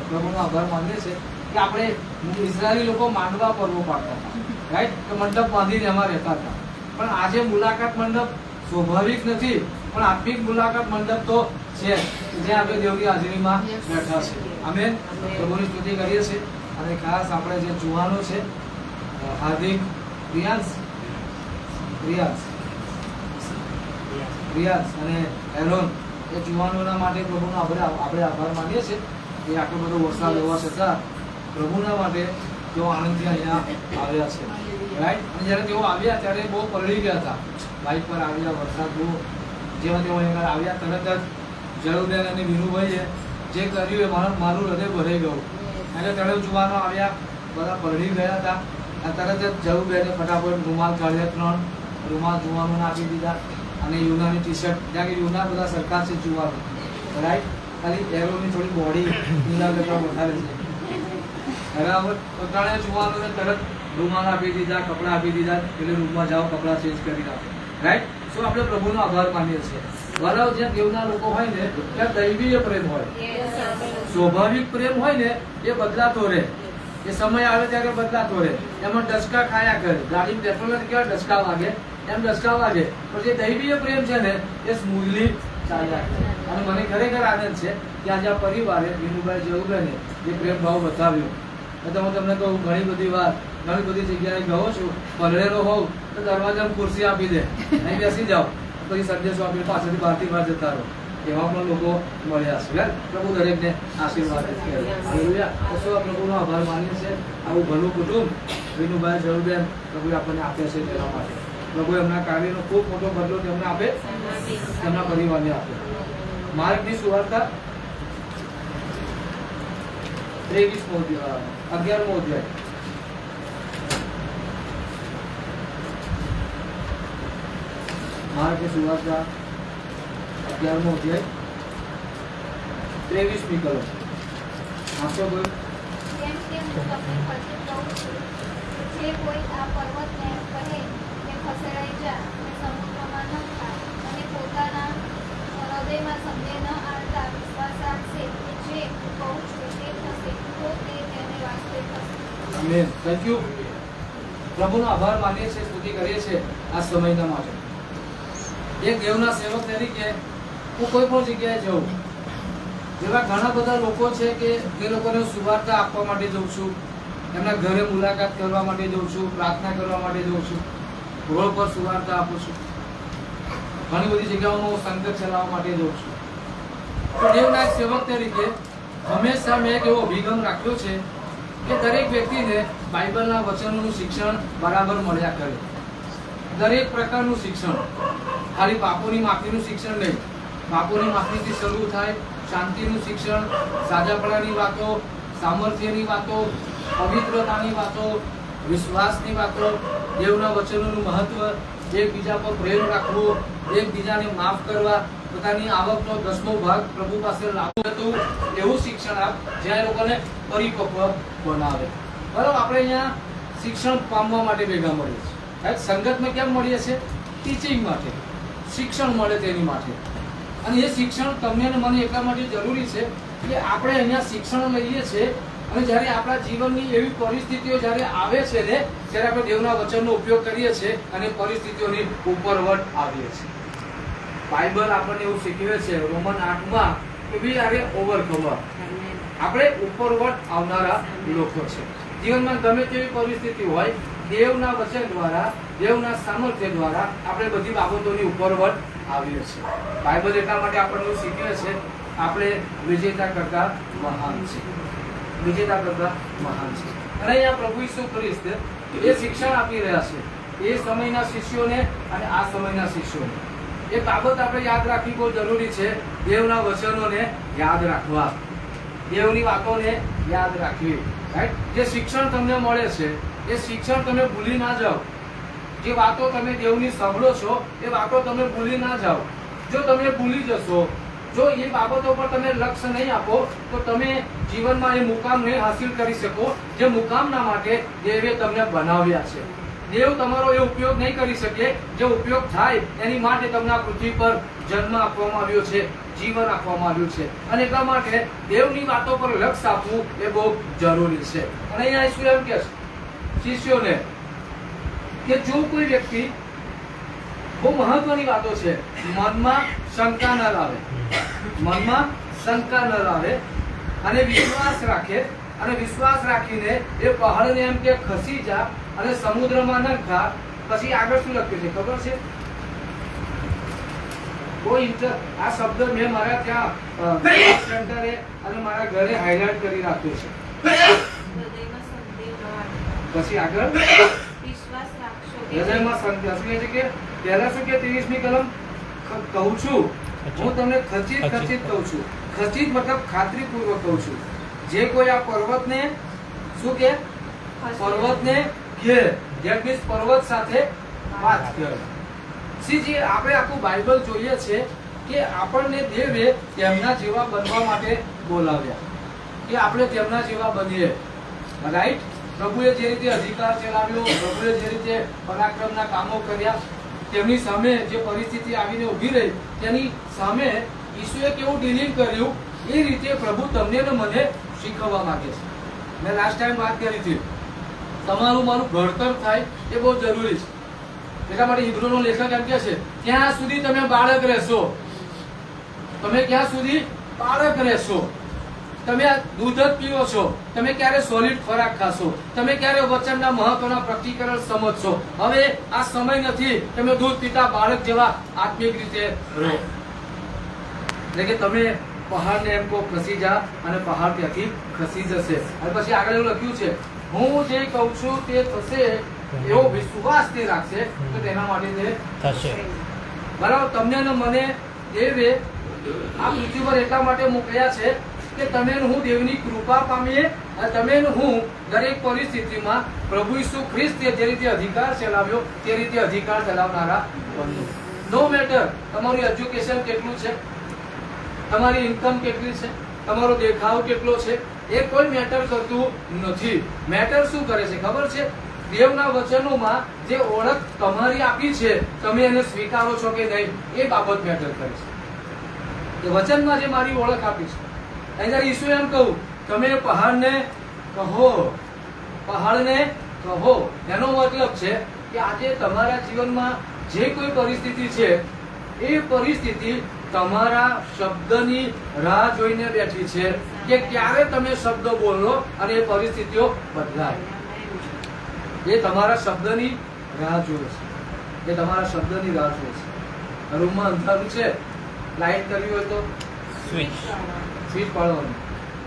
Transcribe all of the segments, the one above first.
પ્રભુનો આભાર માનીએ છીએ કે આપણે ઇઝરાયલી લોકો માંડવા પર્વો પાડતા હતા, રાઈટ? તો મંડપ બાંધીને એમાં રહેતા હતા. પણ આજે મુલાકાત મંડપ સ્વાભાવિક નથી, પણ આત્મિક મુલાકાત મંડપ તો છે, જ્યાં આપણે દેવની હાજરીમાં બેઠા છે. આમેન. પ્રભુની સ્તુતિ કરીએ છીએ. અને ખાસ આપણે જે જુવાનો છે, હાર્દિક, રિયાઝ અને એરોન, એ જુવાનોના માટે પ્રભુનો આપણે આભાર માનીએ છીએ. એ આટલો બધો વરસાદ હોવા છતાં પ્રભુના માટે તેઓ આનંદથી અહીંયા આવ્યા છે, રાઈટ? અને જ્યારે તેઓ આવ્યા ત્યારે બહુ પલળી ગયા હતા. બાઇક પર આવ્યા, વરસાદ બહુ, જેવા તેઓ અહીંયા આવ્યા તરત જ જયુબેન અને વિનુભાઈએ જે કર્યું એ મારું હૃદય ભરાઈ ગયું. એટલે તળેવ જુવાનો આવ્યા, બધા પલળી ગયા હતા. અને તરત જ જયુબેને ફટાફટ રૂમાલ કાઢ્યા, 3 રૂમાલ જુવાનોને આપી દીધા. અને યુનાની ટી-શર્ટ, ત્યાં કે યુના બધા સરકાર છે જુવાનો, રાઈટ? ખાલી એરોની થોડી બોડી યુના કરતા વધારે છે, બરાબર? તો 3 જુવાનોને તરત રૂમાલ આપી દીધા, કપડાં આપી દીધા. એટલે રૂમમાં જાઓ, કપડાં ચેન્જ કરી નાખો, રાઈટ? શું આપણે પ્રભુનો આભાર માનીએ છીએ. બરાબર? જ્યાં દેવના લોકો હોય ને ત્યાં દૈવીય પ્રેમ હોય, સ્વાભાવિક પ્રેમ હોય ને એ બદલાતો રહે. એ સમય આવે ત્યારે બદલાતો રહે. એમાં ડસકા ખાયા કરે. ગાડી પેટ્રોલ કેવા ડસકા વાગે, એમ ડસકા વાગે. પણ જે દૈવીય પ્રેમ છે ને એ સ્મૂથલી ચાલ્યા કરે. અને મને ખરેખર આનંદ છે કે આજે આ પરિવારે વિનુભાઈ જયુબેને જે પ્રેમ ભાવ બતાવ્યો. તો હું તમને કહું, ઘણી બધી વાર ઘણી બધી જગ્યાએ ગયો છું, પલળેલો હોઉં તો દરવાજામાં ખુરશી આપી દે, અહીં બેસી જાઓ, પછી સંદેશો આપીને પાછળથી બહારથી બહાર જતા રહો. એવા પણ લોકો મળ્યા છે. પ્રભુ દરેકને આશીર્વાદ કરે. પ્રભુનો આભાર માનીએ છીએ. આવું ભલું કુટુંબ વિનુભાઈ જયુબેન પ્રભુએ આપણને આપ્યા છે તેના માટે. પ્રભુ એમના કાર્યનો ખૂબ મોટો બદલો તેમને આપે, તેમના પરિવારને આપે. માર્કની સુવાર્તા 11મો અધ્યાય. માર્કની સુવાર્તા 11મો અધ્યાય 23મી કલમ. વાંચો કોઈ. જે કોઈ આ પર્વતને કહે કે ખસેડાઈ જા અને સમુદ્રમાં ન થાય અને પોતાના હૃદયમાં સમજે ન આવતા વિશ્વાસ રાખશે કે જે કહું છું તે થશે, તો તે તેને વાસ્તવિક થશે. આમેન. Thank you. પ્રભુનો આભાર માનીએ છીએ, સ્તુતિ કરીએ છીએ આ સમયના માટે. એક દેવના સેવક તરીકે હું કોઈ પણ જગ્યાએ જાઉં, જેવા ઘણા બધા લોકો છે કે જે લોકોને સુવાર્તા આપવા માટે જઉં છું, એમના ઘરે મુલાકાત કરવા માટે જઉં છું, પ્રાર્થના કરવા માટે જઉં છું, રોડ પર સુવાર્તા આપું છું, ઘણી બધી જગ્યાઓમાં હું સંગત ચલાવવા માટે જઉં છું. તો દેવના એક સેવક તરીકે હંમેશા મેં એક એવો અભિગમ રાખ્યો છે કે દરેક વ્યક્તિને બાઇબલના વચનોનું શિક્ષણ બરાબર મળ્યા કરે. દરેક પ્રકારનું શિક્ષણ, ખાલી પાપોની માફીનું શિક્ષણ નહીં. પાપોની માફીથી શરૂ થાય, શાંતિનું શિક્ષણ, સાજાપણાની વાતો, સામર્થ્યની વાતો, પવિત્રતાની વાતો, વિશ્વાસની વાતો, દેવના વચનોનું મહત્વ, એકબીજા પર પ્રેમ રાખવો, એકબીજાને માફ કરવા, પોતાની આવકનો 10મો ભાગ પ્રભુ પાસે લાવવું હતું, એવું શિક્ષણ આપ જ્યાં લોકોને પરિપક્વ બનાવે. બરાબર? આપણે અહીંયા શિક્ષણ પામવા માટે ભેગા મળીએ છીએ. સંગતમાં કેમ મળીએ છીએ? ટીચિંગ માટે, શિક્ષણ મળે તેની માટે. અને એ શિક્ષણ તમને ને મને એટલા માટે જરૂરી છે કે આપણે અહીંયા શિક્ષણ લઈએ છીએ અને જ્યારે આપણા જીવનની એવી પરિસ્થિતિઓ જ્યારે આવે છે ને ત્યારે આપણે દેવના વચનનો ઉપયોગ કરીએ છીએ અને પરિસ્થિતિઓની ઉપરવટ આવીએ છીએ. બાઇબલ આપણને એવું શીખવે છે રોમન 8માં કે વી આર ઓવરકમર. આપણે ઉપરવટ આવનારા લોકો છે. જીવનમાં ગમે તેવી પરિસ્થિતિ હોય, દેવના વચન દ્વારા, દેવના સામર્થ્ય દ્વારા આપણે બધી બાબતોની ઉપરવટ આવીએ છીએ. બાઇબલ એટલા માટે આપણને શીખવે છે આપણે વિજેતા કરતા મહાન છે, વિજેતા કરતા મહાન છે. અને અહીંયા પ્રભુ ઈસુ ખ્રિસ્ત એ શિક્ષણ આપી રહ્યા છે એ સમયના શિષ્યોને અને આ સમયના શિષ્યોને. એ બાબત આપણે યાદ રાખવી બહુ જરૂરી છે. દેવના વચનોને યાદ રાખવા, દેવની વાતોને યાદ રાખવી, રાઈટ? જે શિક્ષણ તમને મળે છે એ શિક્ષણ તમે ભૂલી ના જાઓ. જે વાતો તમે દેવની સાંભળો છો એ વાતો તમે ભૂલી ના જાઓ. જો તમે ભૂલી જશો, જો એ બાબતો પર તમે લક્ષ્ય નહીં આપો તો તમે જીવનમાં એ મુકામ નહીં હાસિલ કરી શકો જે મુકામના માટે દેવે તમને બનાવ્યા છે. દેવ તમારો એ ઉપયોગ નહીં કરી શકે જે ઉપયોગ થાય એની માટે તમને આ પૃથ્વી પર જન્મ આપવામાં આવ્યો છે, જીવન આપવામાં આવ્યું છે. અને એટલા માટે દેવની વાતો પર લક્ષ્ય આપવું એ બહુ જરૂરી છે. અને અહીંયા ઈસુ એમ કહે છે શિષ્યોને કે જો કોઈ વ્યક્તિ, બહુ મહત્વની વાતો છે, મનમાં શંકા ન લાવે, મનમાં શંકા ન લાવે અને વિશ્વાસ રાખે, અને વિશ્વાસ રાખીને એ પહાડને એમ કે ખસી જા અને સમુદ્રમાં ન ખા. પછી આગળ શું લખ્યું છે ખબર છે? આ શબ્દ મેં મારા ત્યાં સેન્ટરે અને મારા ઘરે હાઇલાઇટ કરી રાખ્યો છે. પછી આગળ હૃદયમાં સંદેહ છે કે પહેલા શું કે 23મી કલમ કહું છું, હું તમને ખચિત કહું છું. ખચિત મતલબ ખાતરીપૂર્વક કહું છું, જે કોઈ આ પર્વતને શું કે પર્વતને ઘેર, ધેટ મીન્સ પર્વત સાથે વાત કરે. જે આપણે આખું બાઇબલ જોઈએ છે કે આપણને દેવે તેમના જેવા બનવા માટે બોલાવ્યા કે આપણે તેમના જેવા બનીએ. રાઈટ? પ્રભુએ જે રીતે અધિકાર ચલાવ્યો, પ્રભુએ જે રીતે પરાક્રમના કામો કર્યા, તેમની સામે જે પરિસ્થિતિ આવીને ઊભી રહી તેની સામે ઈસુએ કેવું ડીલિંગ કર્યું એ રીતે પ્રભુ તમને ને મને શીખવવા માંગે છે. મેં લાસ્ટ ટાઈમ વાત કરી હતી, તમારું મારું ઘડતર થાય એ બહુ જરૂરી છે. એટલા માટે હિબ્રુનો લેખક એમ કહે છે ત્યાં સુધી તમે બાળક રહેશો, તમે ક્યાં સુધી બાળક રહેશો, તમે આ દૂધ જ પીવો છો, તમે ક્યારે સોલિડ ખોરાક ખાશો, તમે ક્યારે વચનના મહત્વના પ્રતિકરણ સમજશો. હવે આ સમય નથી તમે દૂધ પીતા બાળક જેવા આત્મિક રીતે રહો. એટલે કે તમે પહાડને એમ કહો ખસી જા અને પહાડ ત્યાંથી ખસી જશે. અને પછી આગળ એવું લખ્યું છે હું જે કહું છું તે થશે એવો વિશ્વાસ તે રાખશે તો તેના માટે તે થશે. બરાબર? તમને અને મને દેવે આ પૃથ્વી પર એટલા માટે મોકલ્યા છે કે તમે હું દેવની કૃપા પામીએ અને તમે હું દરેક પરિસ્થિતિમાં પ્રભુ ઈસુ ખ્રિસ્તે જે રીતે અધિકાર ચલાવ્યો તે રીતે અધિકાર ચલાવનારા બનો. નો મેટર તમારું એજ્યુકેશન કેટલું છે, તમારી ઇન્કમ કેટલી છે, તમારો દેખાવ કેટલો છે, એ કોઈ મેટર કરતું નથી. મેટર શું કરે છે ખબર છે? દેવના વચનોમાં જે ઓળખ તમારી આપી છે તમે એને સ્વીકારો છો કે નહીં એ બાબત મેટર કરે છે. એ વચનમાં જે મારી ઓળખ આપી છે, અહીંયા ઈસુ એમ કહું તમે પહાડને કહો, પહાડને કહો, એનો મતલબ છે કે આજે તમારા જીવનમાં જે કોઈ પરિસ્થિતિ છે એ પરિસ્થિતિ તમારા શબ્દની રાહ જોઈને બેઠી છે કે ક્યારે તમે શબ્દ બોલો અને એ પરિસ્થિતિઓ બદલાય. એ તમારા શબ્દની રાહ જોવે છે, એ તમારા શબ્દની રાહ જોવે છે. રૂમમાં અંધારું છે, લાઈટ કરવી હોય તો સ્વિચ પાડવાનું.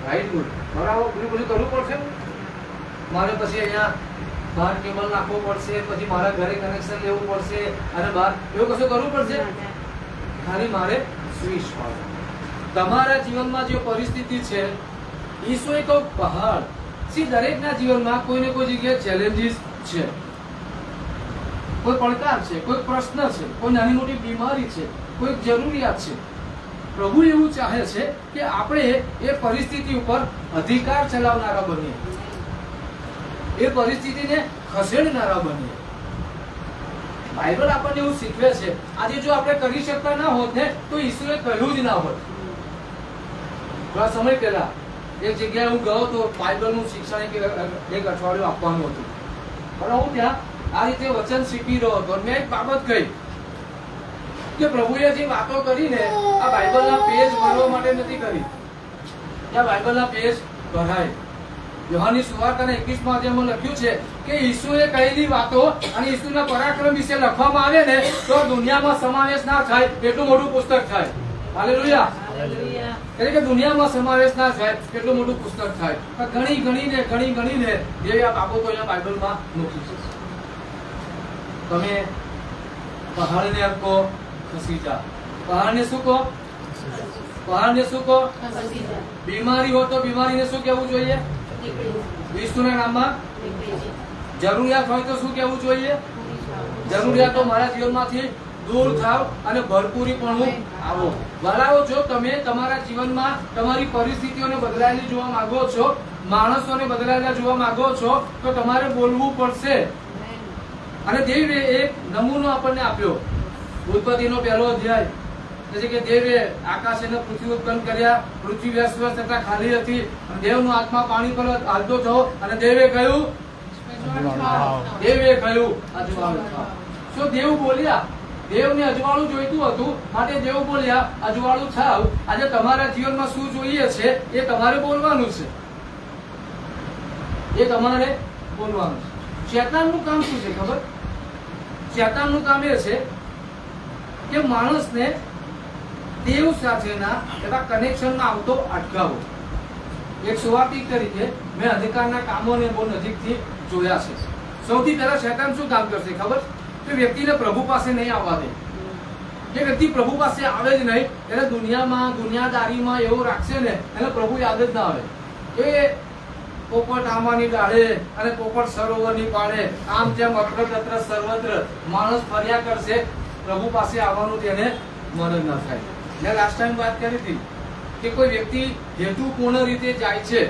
રાઈટ? ગુડ. બરાબર. બધું કરવું પડશે. મારે પછી અહીંયા બહાર કેબલ નાખવો પડશે, પછી મારા ઘરે કનેક્શન લેવું પડશે અને બહાર એવું કશું કરવું પડશે? ખાલી મારે સ્વિચ પાડવાનું. તમારા જીવનમાં જે પરિસ્થિતિ છે ઈસુ એક પહાડ સી દરેકના જીવનમાં કોઈ ને કોઈ જગ્યાએ ચેલેન્જીસ છે, કોઈ પડકાર છે, કોઈ પ્રશ્ન છે, કોઈ નાની મોટી બીમારી છે, કોઈ જરૂરિયાત છે. પ્રભુ એવું ચાહે છે કે આપણે એ પરિસ્થિતિ ઉપર અધિકાર ચલાવનારા બનીએ, એ પરિસ્થિતિને ખસેડનારા બનીએ. બાઇબલ આપણને એવું શીખવે છે. આજે જો આપણે કરી શકતા ના હોત ને તો ઈસુએ કહ્યું જ ના હોત. થોડા સમય પહેલા એક જગ્યાએ હું ગયો તો બાઇબલનું શિક્ષણ એક અઠવાડિયું આપવાનું હતું. પણ હું ત્યાં આ રીતે વચન શીખી રહ્યો હતો. મેં એક બાબત કહી કે પ્રભુએ જે વાતો કરીને આ બાઇબલના પેજ ભરવા માટે નથી કરી. ત્યાં બાઇબલના પેજ ભરાય. યોહાનની સુવાર્તાના 21મા અધ્યાયમાં લખ્યું છે કે ઈસુએ કહેલી વાતો અને ઈસુના પરાક્રમ વિશે લખવામાં આવે ને તો દુનિયામાં સમાવેશ ના થાય એટલું મોટું પુસ્તક થાય. હાલેલુયા. એટલે કે દુનિયામાં સમાવેશ ના થાય એટલું મોટું પુસ્તક થાય. ઘણી ગણીને દેવે આ બાબતો અહીંયા બાઇબલમાં મૂકી છે. તમે પહાડને એમ કહો ખસી જા. પહાડને શું કહો? પહાડને શું કહો? બીમારી હોય તો બીમારીને શું કહેવું જોઈએ? ઈસુના નામમાં. જરૂરિયાત હોય તો શું કહેવું જોઈએ? જરૂરિયાતો મારા જીવનમાંથી દૂર થાવ અને ભરપૂરીપણું આવો. વલાઓ, જો તમે તમારા જીવનમાં તમારી પરિસ્થિતિઓને બદલાયેલી જોવા માંગો છો, માણસોને બદલાયેલા જોવા માંગો છો તો તમારે બોલવું પડશે. અને દેવે એક નમૂનો આપણને આપ્યો. ઉત્પત્તિનો પહેલો અધ્યાય એટલે કે દેવે આકાશ અને પૃથ્વી ઉત્પન્ન કર્યા. પૃથ્વી વ્યસ્ત તથા ખાલી હતી. અને દેવનો આત્મા પાણી પર હાલતો થયો અને દેવે કહ્યું અજવાળું થાવ. શું દેવ બોલ્યા? દેવને અજવાળું જોઈતું હતું માટે દેવ બોલ્યા અજવાળું થાવ. આજે તમારા જીવનમાં શું જોઈએ છે એ તમારે બોલવાનું છે. એ તમારે બોલવાનું છે. શેતાનનું કામ શું છે ખબર? શેતાનનું કામ એ છે કે માણસને દેવ સાથેના એવા કનેક્શનમાં આવતો અટકાવો. એક સુવાર્તિક તરીકે મેં અંધકારના કામોને બહુ નજીકથી જોયા છે. સૌથી પહેલા શેતાન શું કામ કરશે ખબર? કે વ્યક્તિને પ્રભુ પાસે નહીં આવવા દે. જે વ્યક્તિ પ્રભુ પાસે આવે જ નહીં એને દુનિયામાં દુનિયાદારીમાં એવું રાખશે ને એને પ્રભુ યાદ જ ના આવે. એ પોપટ આંબાની ડાળે અને પોપટ સરોવરની પાળે આમ જેમ અત્ર તત્ર સર્વત્ર માણસ ફર્યા કરશે. પ્રભુ પાસે આવવાનું તેને મન જ ન થાય. મેં લાસ્ટ ટાઈમ વાત કરી હતી કે કોઈ વ્યક્તિ હેતુપૂર્ણ રીતે જાય છે.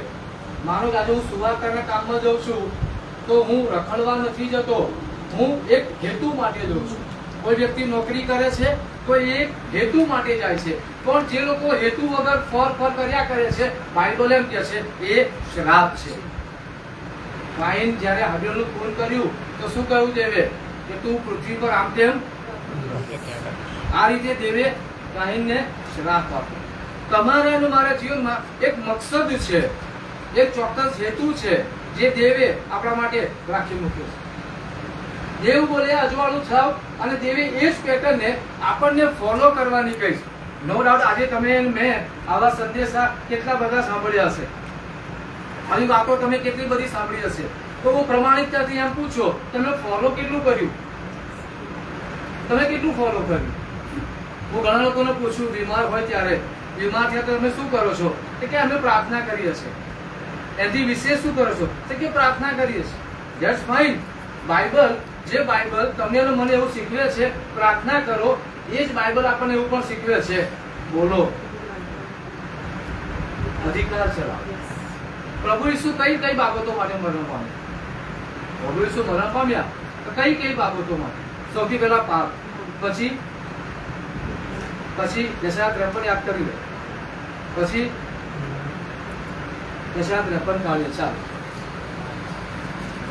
માનો કે આજે હું સુવાર્તાના કામમાં જઉં છું તો હું રખડવા નથી જતો, હું એક હેતુ માટે જઉં છું. કોઈ વ્યક્તિ નોકરી કરે છે તો એક હેતુ માટે જાય છે. પણ જે લોકો હેતુ વગર ફર કર્યા કરે છે, બાઇબલ એમ કહે છે એ શ્રાપ છે. કાઈન જ્યારે હાબેલનું ખૂન કર્યું તો શું કહ્યું દેવે? કે તું પૃથ્વી પર આમ તેમ. આ રીતે દેવે કાઈનને શ્રાપ આપ્યો. તમારા અને મારા જીવનમાં એક મકસદ છે, એક ચોક્કસ હેતુ છે જે દેવે આપણા માટે રાખી મૂક્યો છે. દેવ બોલે અજવાળું થાવ અને દેવે એ જ પેટર્નને આપણને ફોલો કરવાની કહીશ. નો ડાઉટ આજે તમે મેં આવા સંદેશા કેટલા બધા સાંભળ્યા હશે, આવી વાતો તમે કેટલી બધી સાંભળી હશે. તો હું પ્રમાણિકતાથી એમ પૂછો, તમે ફોલો કેટલું કર્યું? તમે કેટલું ફોલો કર્યું? હું ઘણા લોકોને પૂછું બીમાર હોય ત્યારે, બીમાર થયા તો તમે શું કરો છો? કે અમે પ્રાર્થના કરીએ છીએ. એથી વિશેષ શું કરો છો? કે પ્રાર્થના કરીએ છીએ. That's fine. બાઇબલ, જે બાઇબલ તમને અને મને એવું શીખવે છે પ્રાર્થના કરો, એ જ બાઇબલ આપણને એવું પણ શીખવે છે બોલો, અધિકાર ચલાવો. પ્રભુ ઈસુ કઈ કઈ બાબતો માટે મરણ પામ્યા? પ્રભુ ઈસુ મરણ પામ્યા તો કઈ કઈ બાબતો માટે? સૌથી પહેલા પાપ, પછી યશાયા 53 યાદ કરી લે, પછી યશાયા 53 કાઢીએ. ચાલો,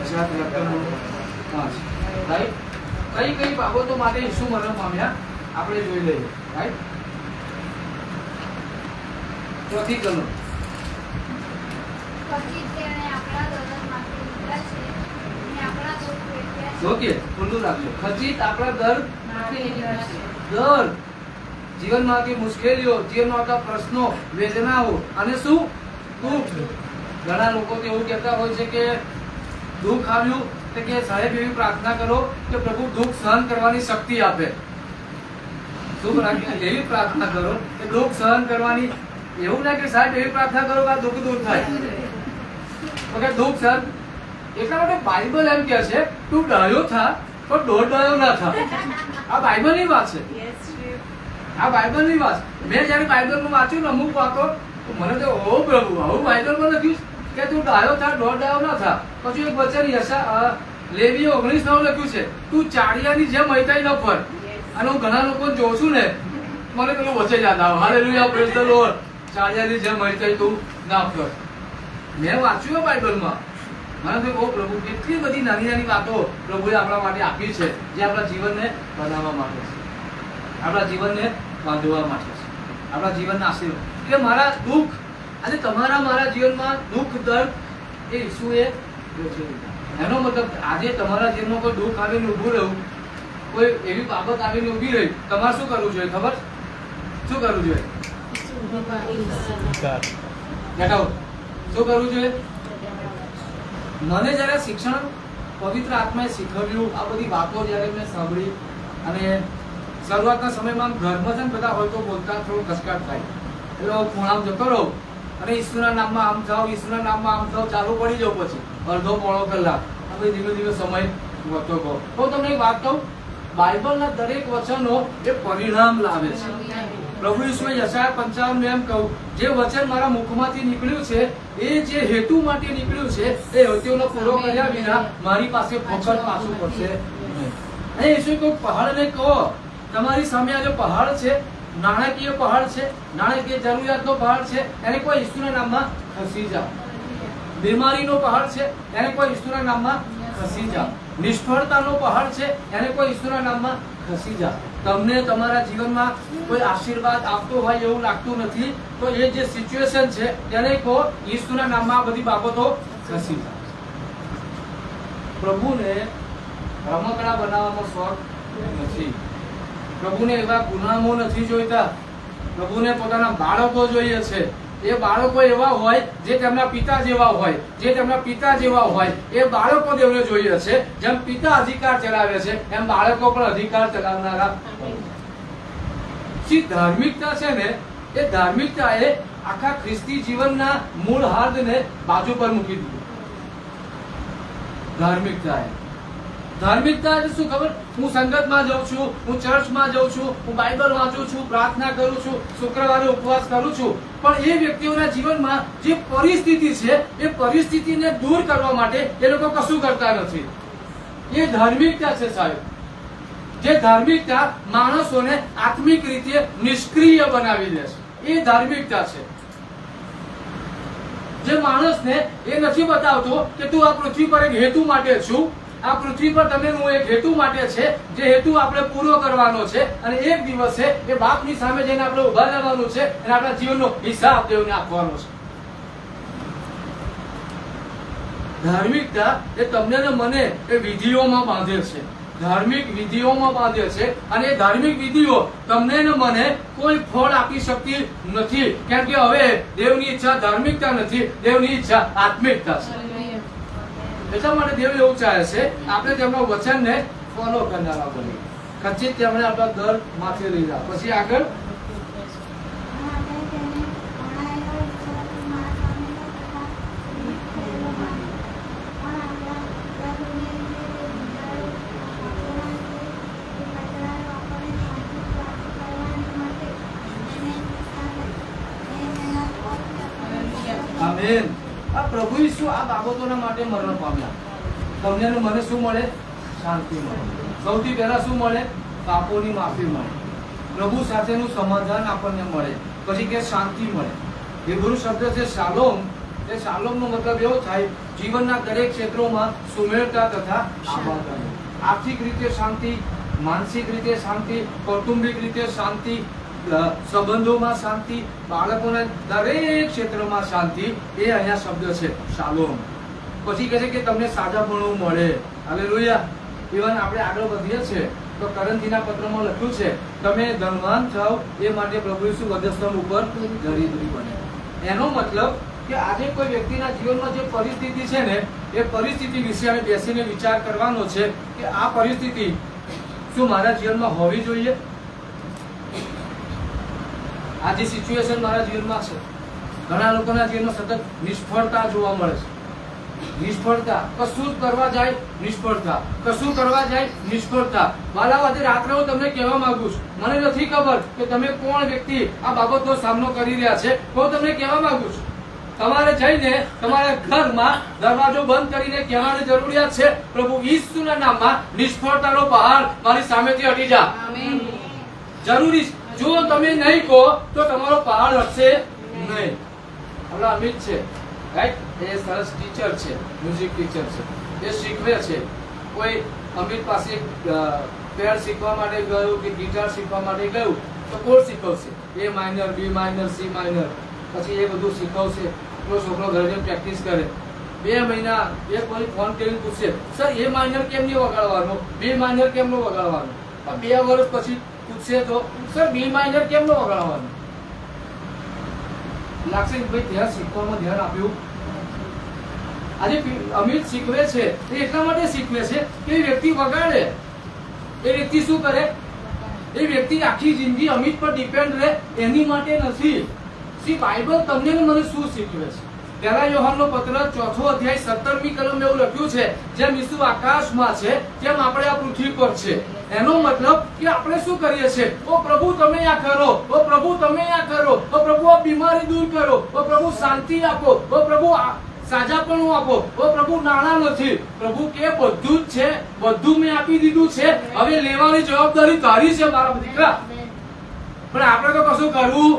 યશાયા 53 રાઈટ. કઈ કઈ બાબતો માટે ઈસુ મરણ પામ્યા આપણે જોઈ લઈએ. રાઈટ. ચોથી કલમ. ઓકે, ખુલ્લું રાખજો. ખચિત આપણા દર્દ, જીવનમાંથી મુશ્કેલીઓ, જીવનમાં આવતા પ્રશ્નો, વેદનાઓ અને શું દુઃખ. ઘણા લોકો તો એવું કહેતા હોય છે કે દુઃખ આવ્યું તો કે સાહેબ એવી પ્રાર્થના કરો કે પ્રભુ દુઃખ સહન કરવાની શક્તિ આપે. દુઃખ રાખીને એવી પ્રાર્થના કરો કે દુઃખ સહન કરવાની. એવું ના કે સાહેબ એવી પ્રાર્થના કરો કે આ દુઃખ દૂર થાય. ઓકે, દુઃખ સહન. એટલા માટે બાઇબલ એમ કહે છે તું ડાયો થા પણ દોઢ ડાયો ના થા. આ બાઇબલની વાત છે. આ બાઇબલની વાત. મેં જયારે બાઇબલમાં વાંચ્યું ને અમુક વાતો તો મને તો ઓ પ્રભુ, આવું બાઇબલમાં લખ્યું કે તું ડાયો થા દોઢ ડાયો ના થા. પછી એક વચન લેવીએ 19:9 લખ્યું છે તું ચાડિયાની જેમ મૈતાઈ ન ફર. અને હું ઘણા લોકો જોઉં છું ને મને પેલું વચન યાદ આવે, હાલેલુયા પ્રેઝ ધ લોર્ડ. ચાડિયાની જેમ મૈતાઈ તું ના ફર. મેં વાંચ્યું બાઇબલમાં. મને તો બહુ પ્રભુ કેટલી બધી નાની નાની વાતો પ્રભુએ આપણા માટે આપી છે જે આપણા જીવનને બનાવવા માટે છે, આપણા જીવનને બાંધવા માટે છે, આપણા જીવનના આશીર્વાદ. એટલે મારા દુઃખ, આજે તમારા મારા જીવનમાં દુઃખ દર્દ એ ઈસુએ એનો મતલબ આજે તમારા જીવનમાં કોઈ દુઃખ આવીને ઊભું રહ્યું, કોઈ એવી બાબત આવીને ઊભી રહી, તમારે શું કરવું જોઈએ ખબર? શું કરવું જોઈએ? શું કરવું જોઈએ? મને જયારે શિક્ષણ પવિત્ર આત્માએ શીખવ્યું, આ બધી વાતો જયારે મેં સાંભળી અને શરૂઆતના સમયમાં ઘરમાં છે ને બધા હોય તો બોલતા થોડું ખસકાટ થાય એટલે ખૂણામાં જતો રહું અને ઈસુના નામમાં આમ થાવ, ઈસુના નામમાં આમ થાવ ચાલુ પડી જાવ. પછી અડધો પોણો કલાક પછી ધીમે ધીમે સમય વધતો ગયો. તો તમને એક વાત કહું, બાઇબલના દરેક વચનો એ પરિણામ લાવે છે. પ્રભુ ઈસુએ યશાયા 55 એમ કહ્યું, જે વચન મારા મુખમાંથી નીકળ્યું છે એ જે હેતુ માટે નીકળ્યું છે એ હેતુનો પૂરો કર્યા વિના મારી પાસે ફોકટ પાછું પડશે નહીં. અહીં ઈસુએ કહ્યું, પહાડને કહો, તમારી સામે આ જે પહાડ છે, નાણાકીય પહાડ છે, નાણાકીય જરૂરિયાતનો પહાડ છે, એને કોઈ ઈસુના નામમાં ખસી જાઓ. બીમારીનો પહાડ છે, એને કોઈ ઈસુના નામમાં ખસી જાઓ. નિષ્ફળતાનો પહાડ છે, એને કોઈ ઈસુના નામમાં ખસી જાઓ. તમને તમારા જીવનમાં કોઈ આશીર્વાદ આપતો હોય એવું લાગતું નથી, તો એ જે સિચ્યુએશન છે તેને કહો, ઈસુના નામમાં આ બધી બાબતો ખસી જાઓ. પ્રભુને રમકડા બનાવવાનો શોખ નથી. પ્રભુને એવા ગુલામો નથી જોઈતા. પ્રભુને પોતાના બાળકો જોઈએ છે. એ બાળકો એવા હોય જે તેમના પિતા જેવા હોય, જે તેમના પિતા જેવા હોય એ બાળકો દેવને જોઈએ છે. જેમ પિતા અધિકાર ચલાવે છે એમ બાળકો પણ અધિકાર ચલાવનારા. જે ધાર્મિકતા છે ને, એ ધાર્મિકતા એ આખા ખ્રિસ્તી જીવનના મૂળ હાર્દને બાજુ પર મૂકી દીધું. ધાર્મિકતા એટલે શું ખબર? હું સંગતમાં જાઉં છું, હું ચર્ચમાં જાઉં છું, હું બાઇબલ વાંચું છું, પ્રાર્થના કરું છું, શુક્રવારે ઉપવાસ કરું છું, પણ એ વ્યક્તિઓના જીવનમાં જે પરિસ્થિતિ છે એ પરિસ્થિતિને દૂર કરવા માટે એ લોકો કશું કરતા નથી. એ ધાર્મિકતા છે સાહેબ. જે ધાર્મિકતા માણસોને આત્મિક રીતે નિષ્ક્રિય બનાવી દે છે, એ ધાર્મિકતા છે. જે માણસને એ નથી બતાવતો કે તું આ પૃથ્વી પર એક હેતુ માટે છું, આ પૃથ્વી પર તમે હું એક હેતુ માટે છે, જે હેતુ આપણે પૂરો કરવાનો છે, અને એક દિવસે એ બાપની સામે જઈને આપણે ઉભા રહેવાનું છે અને આપણા જીવનનો હિસાબ દેવને આપવાનો છે. ધાર્મિકતા એ તમને ને મને એ વિધિઓમાં બાંધે છે. ધાર્મિક વિધિઓમાં બાંધે છે, અને એ ધાર્મિક વિધિઓ તમને ને મને કોઈ ફળ આપી શકતી નથી. કેમ કે હવે દેવની ઈચ્છા ધાર્મિકતા નથી, દેવની ઈચ્છા આત્મિકતા છે. એટલા માટે દેવ એવું ચાહે છે આપણે તેમના વચનને ફોલો કરનારા બનીએ. ખચિત તેમણે આપણા દર માથે લીધા. પછી આગળ આમેન. આ પ્રભુ ઈસુ આ બાબતોના માટે મરણ પામ્યા. તમને ને મને શું મળે? શાંતિ મળે. સૌથી પહેલા શું મળે? પાપોની માફી મળે. પ્રભુ સાથેનું સમાધાન આપણને મળે. પછી કે શાંતિ મળે. હિબ્રુ શબ્દ છે શાલોમ. એ શાલોમનો મતલબ એવો થાય જીવનના દરેક ક્ષેત્રોમાં સુમેળતા તથા આબાદ. આર્થિક રીતે શાંતિ, માનસિક રીતે શાંતિ, કૌટુંબિક રીતે શાંતિ, સંબંધોમાં શાંતિ, બાળકોના દરેક ક્ષેત્રમાં શાંતિ. એ અહીંયા શબ્દ છે શાલોમ. પછી કહે છે કે તમને સાજાપણું મળે. હાલેલુયા. ઇવન આપણે આગળ વધીએ છીએ તો કરંથીના પત્રમાં લખ્યું છે તમે ધનવાન થાવ એ માટે પ્રભુ ઈસુ વધસ્તંભ ઉપર દરિદ્રી બને. એનો મતલબ કે આજે કોઈ વ્યક્તિના જીવનમાં જે પરિસ્થિતિ છે ને, એ પરિસ્થિતિ વિશે અમે બેસીને વિચાર કરવાનો છે કે આ પરિસ્થિતિ શું મારા જીવનમાં હોવી જોઈએ? આ જે સિચ્યુએશન મારા જીવનમાં છે, ઘણા લોકોના જીવનમાં સતત નિષ્ફળતા જોવા મળે છે. નિષ્ફળતા, કશું કરવા જાય નિષ્ફળતા, કશું કરવા જાય નિષ્ફળતા. વાલા, આજે રાત્રે હું તમને કહેવા માંગુ છું, મને નથી ખબર કે તમે કોણ વ્યક્તિ આ બાબતનો સામનો કરી રહ્યા છે, હું તમને કહેવા માંગુ છું તમારે જઈને તમારા ઘરમાં દરવાજો બંધ કરીને કહેવાની જરૂરિયાત છે, પ્રભુ ઈસુના નામમાં નિષ્ફળતાનો પહાડ મારી સામેથી હટી જા. જરૂરી. જો તમે નહીં કહો તો તમારો પહાડ હટશે નહીં. આપણા અમિત છે, રાઈટ? એ સરસ ટીચર છે, મ્યુઝિક ટીચર છે. એ શીખવે છે. કોઈ અમિત પાસે પેર શીખવા માટે ગયું કે ગિટાર શીખવા માટે ગયું તો કોણ શીખવશે? એ માઇનર, બી માઇનર, સી માઇનર, પછી એ બધું શીખવશે. તો છોકરો ઘરે પ્રેક્ટિસ કરે. 2 મહિના એક વાર ફોન કરીને પૂછશે, સર એ માઇનર કેમ નહીં વગાડવાનો, બી માઇનર કેમ નો વગાડવાનો? 2 વર્ષ પછી પૂછશે તો સર બી માઇનર કેમ નો વગાડવાનું? લાગશે કે ભાઈ ત્યાં શીખવામાં ધ્યાન આપ્યું. આજે અમિત શીખવે છે એ એટલા માટે શીખવે છે કે એ વ્યક્તિ વગાડે. એ વ્યક્તિ શું કરે? એ વ્યક્તિ આખી જિંદગી અમિત પર ડિપેન્ડ રહે એની માટે નથી. બાઇબલ તમને ને મને શું શીખવે છે? પહેલા યોહાનનો પત્ર 4 અધ્યાય 17મી કલમ એવું લખ્યું છે, જેમ ઈસુ આકાશમાં છે તેમ આપણે આ પૃથ્વી પર છે. એનો મતલબ કે આપણે શું કરીએ છીએ? ઓ પ્રભુ તમે આ કરો, ઓ પ્રભુ તમે આ કરો, ઓ પ્રભુ આ બીમારી દૂર કરો, ઓ પ્રભુ શાંતિ આપો, ઓ પ્રભુ સાજાપણું આપો, ઓ પ્રભુ નાણાં નથી. પ્રભુ કે બધું જ છે, બધું મેં આપી દીધું છે, હવે લેવાની જવાબદારી તારી છે મારા દીકરા. પણ આપણે તો કશું કરવું,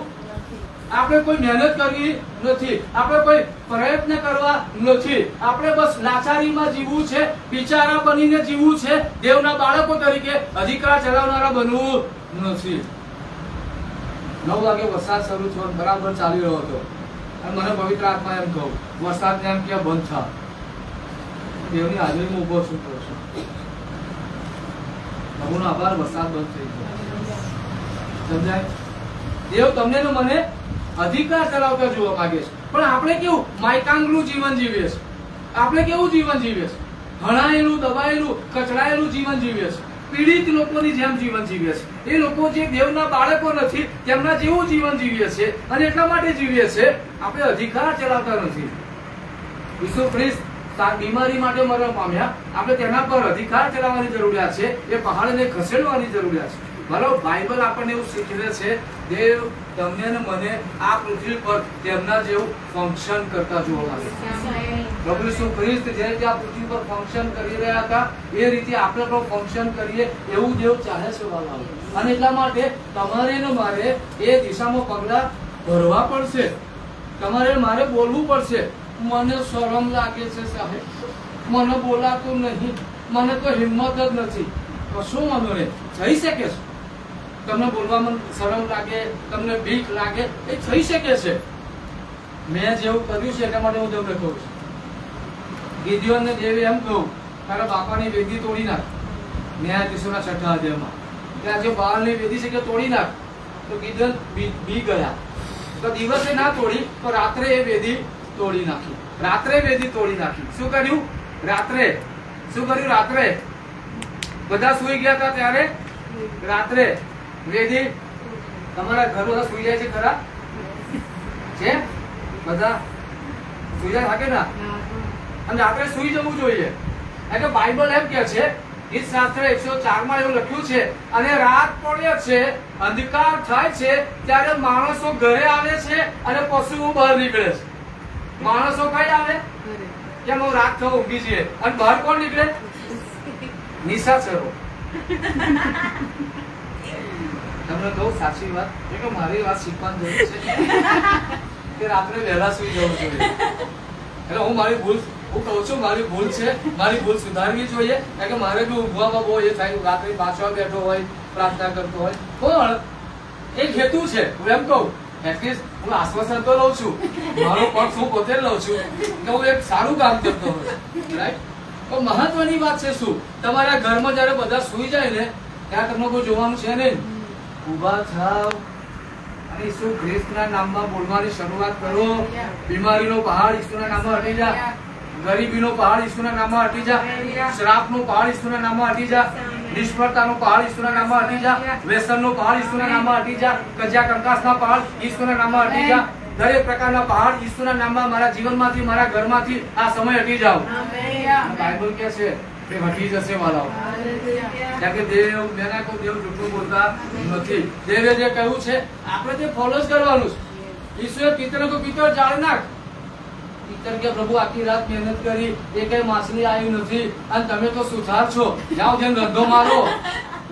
આપણે કોઈ મહેનત કરવી નથી, આપણે કોઈ પ્રયત્ન કરવા નથી, આપણે બસ લાચારીમાં જીવવું છે, બિચારા બનીને જીવવું છે, દેવના બાળકો તરીકે અધિકાર ચલાવનારા બનવું નથી. 9 વાગે વરસાદ શરૂ થયો, બરાબર ચાલી રહ્યો હતો, અને મને પવિત્ર આત્મા એમ કહું, વરસાદ એમ ક્યાં બંધ થા, દેવની હાજરીમાં ઉભો છું. પ્રભુનો આભાર, વરસાદ બંધ થઈ ગયો. સમજાય? દેવ તમને ને મને અધિકાર ચલાવતા જોવા માંગે છે, પણ આપણે કેવું માયકાંગનું જીવન જીવીએ છીએ. આપણે કેવું જીવન જીવીએ છીએ? હણાયેલું, દબાયેલું, કચડાયેલું જીવન જીવીએ છીએ. પીડિત લોકોની જેમ જીવન જીવીએ છીએ. એ લોકો જે દેવના બાળકો નથી તેમના જેવું જીવન જીવીએ છીએ, અને એટલા માટે જીવીએ છીએ આપણે અધિકાર ચલાવતા નથી. ઈસુ ખ્રિસ્ત બીમારી માટે મરણ પામ્યા, આપણે તેના પર અધિકાર ચલાવવાની જરૂરિયાત છે, એ પહાડને ખસેડવાની જરૂરિયાત છે. બરાબર? બાઇબલ આપણને એવું શીખવે છે, દેવ તમને ને મને આ પૃથ્વી પર તેમના જેવું ફંક્શન કરતા જોવા માંગે છે. પ્રભુ ઈસુ ખ્રિસ્ત જે રીતે આ પૃથ્વી પર ફંક્શન કરી રહ્યા હતા એ રીતે આપણે પણ ફંક્શન કરીએ એવું દેવ ચાહે છે વાલા. અને એટલા માટે તમારે ને મારે એ દિશામાં પગલા ભરવા પડશે. તમારે મારે બોલવું પડશે. મને શરમ લાગે છે સાહેબ, મને બોલાતું નહીં, મને તો હિંમત જ નથી. કશું વાંધો નહીં, થઈ શકે છે. તમને બોલવામાં શરમ લાગે, તમને બીક લાગે, એ થઈ શકે છે. મેં જેવું કર્યું છે એટલા માટે હું તમને કહું છું. ગિદિયોનને દેવે એમ કહ્યું, તારા બાપાની વેદી તોડી નાખ. ન્યાયાધીશોના 6 અધ્યાયમાં ત્યાં જે બાળની વેદી છે કે તોડી નાખ. તો ગિદિયોન બી ગયા. તો દિવસે ના તોડી, તો રાત્રે એ વેદી તોડી નાખી. રાત્રે વેદી તોડી નાખી. શું કર્યું? રાત્રે શું કર્યું? રાત્રે બધા સુઈ ગયા હતા ત્યારે રાત્રે વેદી. તમારા ઘર બધા સુઈ જાય છે ખરા? છે બધા સુઈ જાય થાકે ના? અને રાત્રે સુઈ જવું જોઈએ. એટલે બાઇબલ એમ કે છે, ગીત શાસ્ત્ર 104 માં એવું લખ્યું છે, અને રાત પડે છે, અંધકાર થાય છે, ત્યારે માણસો ઘરે આવે છે અને પશુઓ બહાર નીકળે છે. માણસો કઈ આવે? કેમ હું રાત થવા ઊંઘી છીએ, અને બહાર કોણ નીકળે? નિશાચરો. તમને કહું સાચી વાત, કે મારી વાત શીખવાની જરૂર છે કે રાત્રે વહેલા સુઈ જવું જોઈએ. એટલે હું મારી ભૂલ હું કહું છું, મારી ભૂલ છે, મારી ભૂલ સુધારવી જોઈએ. કારણ કે મારે બી ઊંઘવામાં બહુ એ થાય, રાત્રે પાછળ બેઠો હોય, પ્રાર્થના કરતો હોય, પણ એક હેતુ છે. હું એમ કહું, એટલીસ્ટ હું આશ્વાસન તો લઉં છું, મારો પક્ષ હું પોતે લઉં છું કે હું એક સારું કામ કરતો હોઉં. રાઈટ? તો મહત્વની વાત છે શું? તમારા ઘરમાં જયારે બધા સુઈ જાય ને ત્યાં તમને કોઈ જોવાનું છે નહીં. ઉભા થાવ અને ઈસુ ખ્રિસ્તના નામમાં બોલવાની શરૂઆત કરો. બીમારીનો પહાડ ઈસુના નામમાં હટી જા. ગરીબીનો પહાડ ઈસુના નામમાં હટી જા. શ્રાપનો પહાડ ઈસુના નામમાં હટી જા. નિષ્ફળતાનો પહાડ ઈસુના નામમાં હટી જા. વ્યસનનો પહાડ ઈસુના નામમાં હટી જા. કજિયા કંકાસના પહાડ ઈસુના નામમાં હટી જા. દરેક પ્રકારના પહાડ ઈસુના નામમાં મારા જીવનમાંથી, મારા ઘરમાંથી આ સમય હટી જાવ. બાઇબલ કહે છે કે હટી જશે વાલાઓ. કારણ કે દેવ મેના કોઈ દેવ જૂઠું બોલતા નથી. દેવે જે કહ્યું છે આપણે તે ફોલો જ કરવાનું છે. ઈશ્વરે પિતર તો પિતર જાળી નાખ. પિતર કે પ્રભુ આખી રાત મહેનત કરી, એ કઈ માછલી આવી નથી, અને તમે તો સુથાર છો, જાઓ જેમ ધંધો મારો,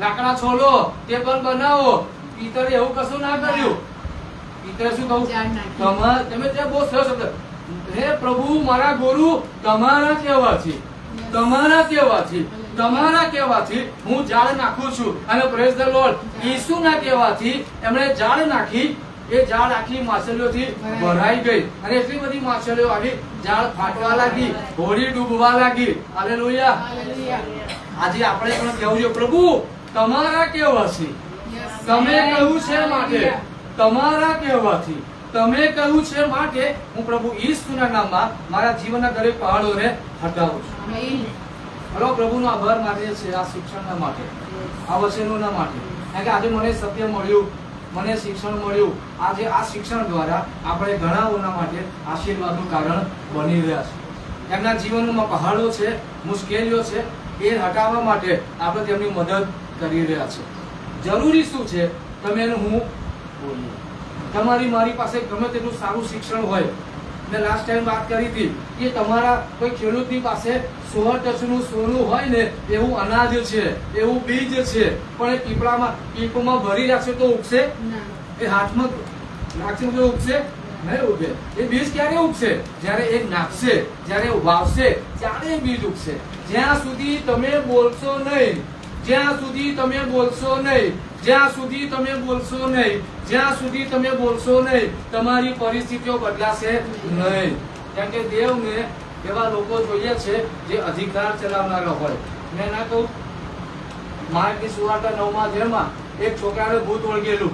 લાકડા છોલો, ટેબલ બનાવો. પિતરે એવું કશું ના કર્યું. પિતરે શું કહું? તમે ત્યાં બહુ સરસ શબ્દ, હે પ્રભુ મારા ગુરુ, તમારા કહેવાથી, તમારા કહેવાથી, તમારા કહેવાથી હું જાળ નાખું છું. અને પ્રેઝ ધ લોર્ડ, ઈસુના કહેવાથી એમણે જાળ નાખી. એ જાળ આખી માછલીઓથી ભરાઈ ગઈ, અને એટલી બધી માછલીઓ આવી, જાળ ફાટવા લાગી, હોડી ડૂબવા લાગી. હાલેલુયા. આજે આપણે પણ કહેવું છે, પ્રભુ તમારા કહેવાથી, તમે કહ્યું છે માટે, તમારા કહેવાથી, તમે કહ્યું છે માટે હું પ્રભુ ઈસુના નામમાં મારા જીવનના દરેક પહાડોને હટાવું છું. હલો, પ્રભુનો આભાર માનીએ છીએ આ શિક્ષણના માટે, આ વચનોના માટે. કારણ કે આજે મને સત્ય મળ્યું, મને શિક્ષણ મળ્યું. આજે આ શિક્ષણ દ્વારા આપણે ઘણાઓના માટે આશીર્વાદનું કારણ બની રહ્યા છે. એમના જીવનમાં પહાડો છે, મુશ્કેલીઓ છે, એ હટાવવા માટે આપણે તેમની મદદ કરી રહ્યા છે. જરૂરી શું છે તમે અને હું બોલીએ. તમારી મારી પાસે ગમે તેટલું સારું શિક્ષણ હોય, મેં લાસ્ટ ટાઈમ વાત કરી હતી કે તમારા કોઈ ખેડૂતની પાસે 100 ટચનું સોનું હોય ને એવું અનાજ છે, એવું બીજ છે, પણ એ પીપળામાં ભરી રાખશે તો ઉગશે? એ હાથમાં નાખશે તો ઉગશે નહીં? ઉગે. એ બીજ ક્યારે ઉગશે? જ્યારે એ નાખશે, જ્યારે વાવશે ત્યારે એ બીજ ઉગશે. જ્યાં સુધી તમે બોલશો નહીં, જ્યાં સુધી તમે બોલશો નહીં, જ્યાં સુધી તમે બોલશો નહીં, જ્યાં સુધી તમે બોલશો નહીં, તમારી પરિસ્થિતિઓ બદલાશે નહીં. કેમ કે દેવને એવા લોકો જોઈએ છે જે અધિકાર ચલાવનારા હોય. મેં ના કહું, માર્કની સુવાર્તા 9મા અધ્યાયમાં એક છોકરાને ભૂત વળગેલું,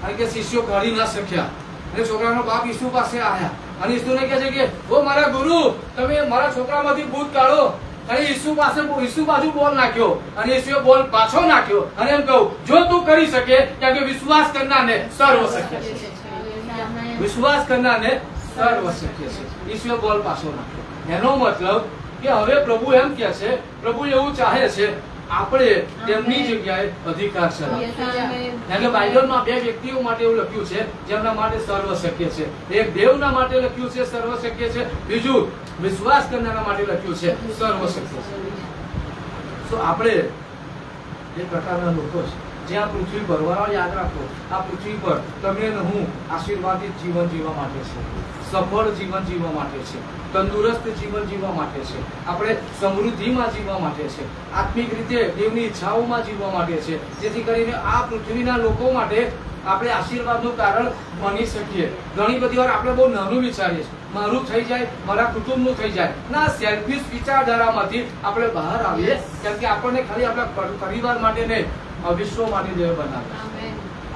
કારણ કે શિષ્યો કાઢી ના શક્યા, અને છોકરાનો બાપ ઈસુ પાસે આવ્યા અને ઈસુને કહે છે કે ઓ મારા ગુરુ, તમે મારા છોકરામાંથી ભૂત કાઢો. અને ઈસુ બાજુ બોલ નાખ્યો અને ઈસુએ બોલ પાછો નાખ્યો અને એમ કહું, જો તું કરી શકે, કેમ કે વિશ્વાસ કરનારને સર્વ શક્ય છે. વિશ્વાસ કરનારને સર્વ શક્ય છે. ઈસુએ બોલ પાછો નાખ્યો. એનો મતલબ કે હવે પ્રભુ એમ કહે છે, પ્રભુ એવું ચાહે છે આપણે તેમની જગ્યાએ અધિકાર ચલાવીએ. કારણ કે બાઇબલમાં 2 વ્યક્તિઓ માટે એવું લખ્યું છે જેમના માટે સર્વ શક્ય છે. એક દેવના માટે લખ્યું છે સર્વ શક્ય છે, બીજું વિશ્વાસ કરનારા માટે લખ્યું છે સર્વ શક્ય છે. તો આપણે એ પ્રકારના લોકો છે જે આ પૃથ્વી પર, વાળા યાદ રાખો, આ પૃથ્વી પર તમે અને હું આશીર્વાદિત જીવન જીવવા માટે છે, સફળ જીવન જીવવા માટે છે, તંદુરસ્ત જીવન જીવવા માટે છે, આપણે સમૃદ્ધિમાં જીવવા માટે છે, આત્મિક રીતે દેવની ઈચ્છાઓમાં જીવવા માટે છે, જેથી કરીને આ પૃથ્વીના લોકો માટે આપણે આશીર્વાદનું કારણ બની શકીએ. ઘણી બધી વાર આપણે બહુ નાનું વિચારીએ છીએ, મારું થઈ જાય, મારા કુટુંબનું થઈ જાય, ના સેલ્ફિશ વિચારધારામાંથી આપણે બહાર આવીએ. કેમ કે આપણને ખાલી આપણા પરિવાર માટે નહીં, વિશ્વ માટે દેવ બનાવે.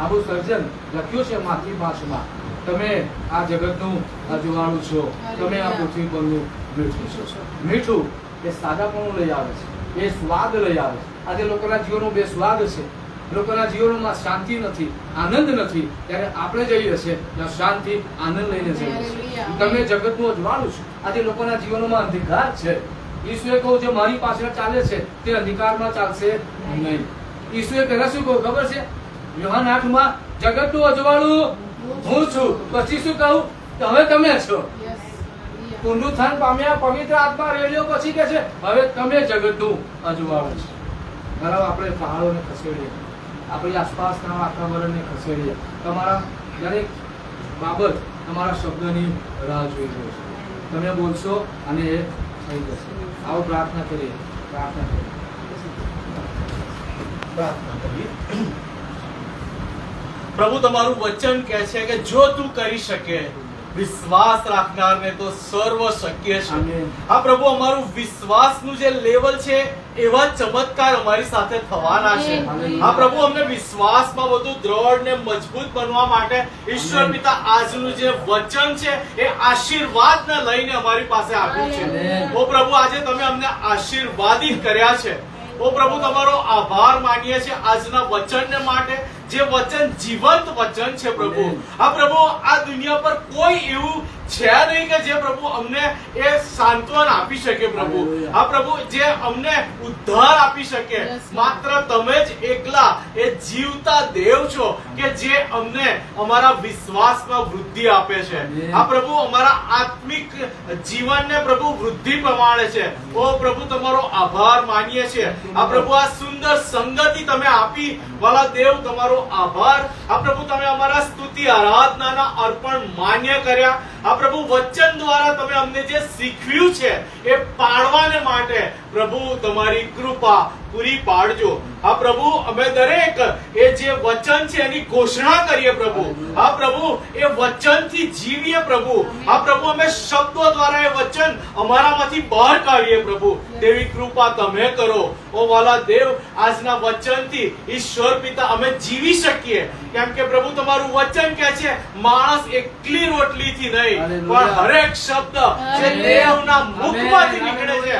આવું સર્જન લખ્યું છે માથી 5માં, તમે આ જગતનું અજવાળું છો, તમે આ પૃથ્વી પરનું મીઠું છો. મીઠું એ સાદાપણું લઈ આવે છે, એ સ્વાદ લઈ આવે છે. આજે લોકોના જીવનનો બે સ્વાદ છે, લોકોના જીવનમાં શાંતિ નથી, આનંદ નથી, ત્યારે આપણે જઈએ છીએ ત્યાં શાંતિ આનંદ લઈને જઈએ છીએ. તમે જગતનું અજવાળું છો. આજે લોકોના જીવનમાં અંધકાર છે. ઈસુએ કહું, જે મારી પાછળ ચાલે છે તે અંધકારમાં ચાલશે નહીં. ઈસુએ પહેલા શું કહ્યું ખબર છે? યોહાન 8માં, જગતનું અજવાળું હું છું. પછી શું કહું? હવે તમે છો. પુનરુત્થાન પામ્યા, પવિત્ર આત્મા રેલ્યો પછી કે છે હવે તમે જગતનું અજવાળું છો. બરાબર, આપણે પહાડોને ખસેડીએ, આપણી આસપાસના વાતાવરણને ખસેડીએ. તમારા દરેક બાબત તમારા શબ્દની રાહ જોઈ રહ્યો છે. તમે બોલશો અને એ થઈ જશે. આવો પ્રાર્થના કરીએ. પ્રભુ તમારું વચન કહે છે કે જો તું કરી શકે, વિશ્વાસ રાખનારને તો સર્વ શક્ય છે. આ પ્રભુ અમારું વિશ્વાસનું જે લેવલ છે એવા ચમત્કાર અમારી સાથે થવાના છે. આ પ્રભુ અમને વિશ્વાસમાં વધુ દ્રઢ ને મજબૂત બનવા માટે ઈશ્વર પિતા આજનું જે વચન છે એ આશીર્વાદને લઈને અમારી પાસે આપ્યું છે. ઓ પ્રભુ, આજે તમે અમને આશીર્વાદિત કર્યા છે. ઓ પ્રભુ, તમારો આભાર માનીએ છીએ આજના વચનને માટે, જે વચન જીવંત વચન છે પ્રભુ. આ પ્રભુ, આ દુનિયા પર કોઈ એવું છે નહીં કે જે પ્રભુ અમને એ સાંત્વન આપી શકે પ્રભુ. આ પ્રભુ, જે અમને ઉદ્ધાર આપી શકે, માત્ર તમે જ એકલા એ જીવતા દેવ છો કે જે અમને અમારા વિશ્વાસમાં વૃદ્ધિ આપે છે. આ પ્રભુ, અમારા આત્મિક જીવનને પ્રભુ વૃદ્ધિ પ્રમાણે છે. ઓ પ્રભુ, તમારો આભાર માનીએ છીએ. આ પ્રભુ, આ સુંદર સંગતિ તમે આપી, વાલા દેવ, તમારો આભાર. આ પ્રભુ, તમે અમારા સ્તુતિ આરાધનાના અર્પણ માન્ય કર્યા. આ પ્રભુ, વચન દ્વારા તમે અમને જે શીખવ્યું છે એ પાડવાને માટે પ્રભુ તમારી કૃપા પૂરી પાડજો. આ પ્રભુ, અમે દરેક એ જે વચન છે એની ઘોષણા કરીએ પ્રભુ. આ પ્રભુ, એ વચનથી જીવીએ પ્રભુ. આ પ્રભુ, અમે શબ્દો દ્વારા એ વચન અમારામાંથી બહાર કાઢીએ પ્રભુ. તેવી કૃપા તમે કરો. ઓ વાલા દેવ, આજના વચનથી ઈશ્વર પિતા અમે જીવી શકીએ. કેમ કે પ્રભુ, તમારું વચન કહે છે માણસ એકલી રોટલીથી નહીં પણ હરેક શબ્દ જે દેવના મુખમાંથી નીકળે છે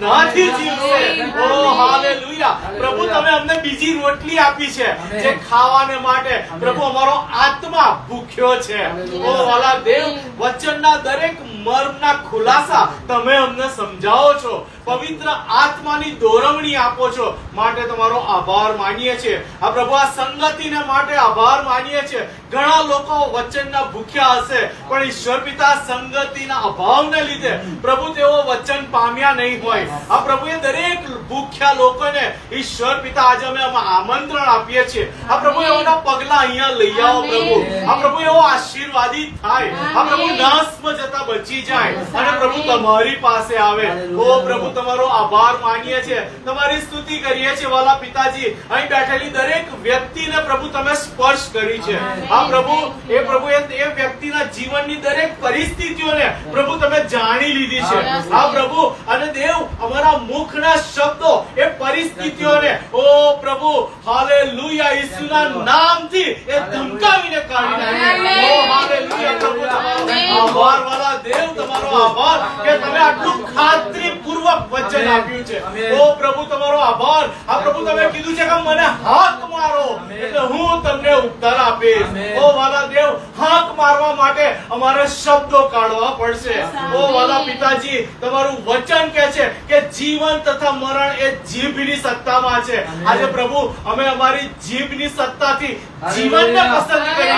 નાથી જીવશે. ઓ હાલેલુયા. પ્રભુ તમે અમને બીજી રોટલી આપી છે જે ખાવાને માટે પ્રભુ અમારો આત્મા ભૂખ્યો છે. ઓ વાલા દેવ, વચનના દરેક મર્મના ખુલાસા તમે અમને સમજાવો છો, પવિત્ર આત્માની દોરવણી આપો છો, માટે તમારો આભાર માનીએ છીએ. આ પ્રભુ આ સંગતિને માટે આભાર માનીએ છીએ. ઘણા લોકો વચનના ભૂખ્યા હશે, પણ ઈશ્વર પિતા સંગતિના અભાવને લીધે પ્રભુ તેઓ વચન પામ્યા નહીં હોય. આ પ્રભુએ દરેક ભૂખ્યા લોકોને ઈશ્વર પિતા આજે અમે આમંત્રણ આપીએ છીએ. આ પ્રભુ એઓના પગલા અહીંયા લઈ આવો પ્રભુ. આ પ્રભુ એવો આશીર્વાદિત થાય. આ પ્રભુ નાશમાં જતા બચી જાય અને પ્રભુ તમારી પાસે આવે. ઓ પ્રભુ તમારો આભાર માનીએ છીએ, તમારી સ્તુતિ કરીએ છીએ વાલા પિતાજી. અહીં બેઠેલી દરેક વ્યક્તિને પ્રભુ તમે સ્પર્શ કરી છે. આ પ્રભુ એ વ્યક્તિના જીવનની દરેક પરિસ્થિતિઓને પ્રભુ તમે જાણી લીધી છે. આ પ્રભુ અને દેવ, અમારા મુખના શબ્દો એ પરિસ્થિતિઓને ઓ પ્રભુ હાલેલુયા ઈસુના નામથી એ ધમકાવીને કાઢી નાખે. ઓ હાલેલુયા પ્રભુ, તમારો આભાર વાલા દેવ, તમારો આભાર કે તમે આટલું ખાતરીપૂર્વક વચન આપ્યું છે. ઓ પ્રભુ તમારો આભાર. આ પ્રભુ તમે કીધું છે કે મને હાક મારો એટલે હું તમને ઉત્તર આપીશ. ઓ વાલા દેવ, હાક મારવા માટે અમારે શબ્દો કાઢવા પડશે. ઓ વાલા પિતાજી, તમારું વચન કહે છે કે જીવન તથા મરણ એ જીભની સત્તામાં છે. આજે પ્રભુ અમે અમારી જીભની સત્તાથી જીવનને પસંદ કરીએ.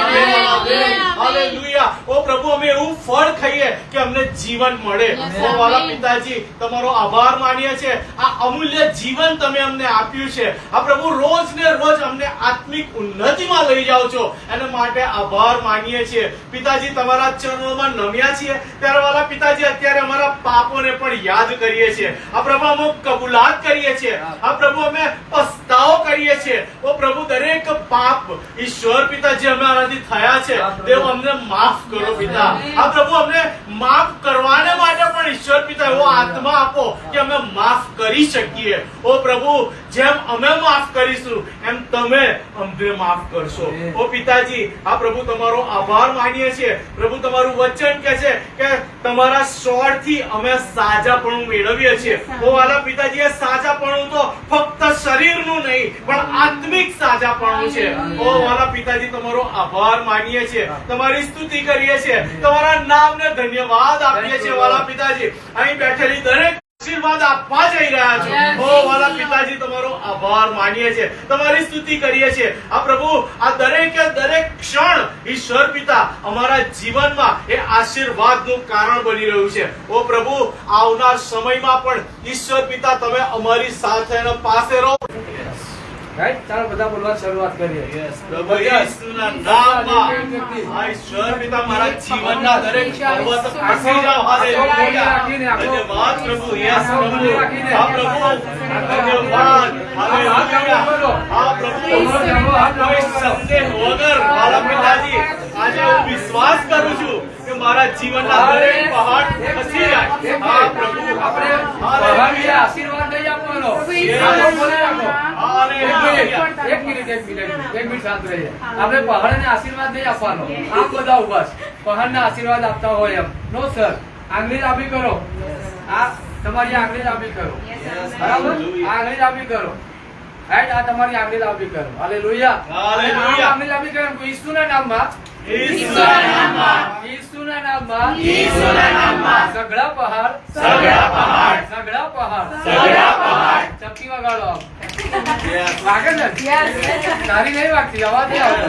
હાલેલુયા. ઓ પ્રભુ, અમે એવું ફળ ખાઈએ કે અમને જીવન મળે. ઓ વાલા પિતાજી, તમારો આભાર માનીએ છીએ. આ અમૂલ્ય જીવન તમે અમને આપ્યું છે. આ પ્રભુ રોજ ને રોજ અમને આત્મિક ઉન્નતિમાં લઈ જાઓ છો, એના માટે આભાર માનીએ છીએ. પિતાજી, તમારા ચરણોમાં નમ્યા છીએ ત્યારે વાલા પિતાજી અત્યારે અમારા પાપોને પણ યાદ કરીએ છીએ. આ પ્રભુ અમે કબૂલાત કરીએ છીએ. આ પ્રભુ અમે પસ્તાવો કરીએ છીએ. ઓ પ્રભુ, દરેક પાપ ઈશ્વર પિતા જે અમારાથી થયા છે તે અમને માફ કરો પિતા. આ પ્રભુ, અમને માફ કરવાને માટે પણ ઈશ્વર પિતા એવો આત્મા આપો કે અમે માફ કરી શકીએ. ઓ પ્રભુ, જેમ અમે માફ કરીશું એમ તમે અમને માફ કરશો. ઓ પિતાજી, આ પ્રભુ તમારો આભાર માનીએ છીએ. પ્રભુ, તમારું વચન કહે છે કે તમારા સ્વરથી અમે સાજાપણું મેળવીએ છીએ. ઓ વાલા પિતાજી, એ સાજાપણું તો ફક્ત શરીરનું નહીં પણ આત્મિક સાજાપણું છે. ઓ વાલા પિતાજી, તમારો આભાર માનીએ છીએ, તમારી સ્તુતિ કરીએ છીએ, તમારા નામને ધન્યવાદ આપીએ છીએ. વાલા પિતાજી, અહીં બેઠેલી દરેક આશીર્વાદ આપવા જઈ રહ્યા છો. ઓ વાલા પિતાજી, તમારો આભાર માનીએ છીએ, તમારી સ્તુતિ કરીએ છીએ. આ પ્રભુ, આ દરેકે દરેક ક્ષણ ઈશ્વર પિતા અમારા જીવનમાં એ આશીર્વાદનું કારણ બની રહ્યું છે. ઓ પ્રભુ, આવનાર સમયમાં પણ ઈશ્વર પિતા તમે અમારી સાથે અને પાસે રહો. રાઈટ, ચાલો બધા બોલવા શરૂઆત કરીએ. પ્રભુ ઈસુના નામમાં આ ઈશ્વર પિતા મારા જીવનના દરેક પર્વત ખસી જાઓ. હાલેલુયા. ધન્યવાદ પ્રભુ. યસ પ્રભુ. આ પ્રભુ, ધન્યવાદ. હાલેલુયા. આ પ્રભુ, કોઈ સંદેહ વગર મારા પિતાજી આજે હું વિશ્વાસ કરું છું કે મારા જીવનના દરેક પહાડ ખસી જાય. આ પ્રભુ, આપણે પહાડને આશીર્વાદ નહીં આપવાનો. આપણે બોલે રાખો. એક મિનિટ શાંત રહીએ. આપણે પહાડને આશીર્વાદ નહીં આપવાનો. આમ બધા ઉભા છે, પહાડને આશીર્વાદ આપતા હોય એમ. નો સર, આંગળી લાંબી કરો. આ તમારી આંગળી લાંબી કરો. બરાબર, આંગળી લાંબી કરો. રાઈટ, આ તમારી આંગળી લાંબી કરો. હાલેલુયા. હાલેલુયા. આંગળી લાંબી કરો. ઈસુના નામમાં, ઈસુના નામમાં, ઈસુના નામમાં, ઈસુના નામમાં સગળા પહાડ, સગળા પહાડ, સગળા પહાડ, સગળા પહાડ. ચપટી વગાડો. Yes. વાગે છે? તારી નહીં વાગતી, અવાજ નહીં આવતો.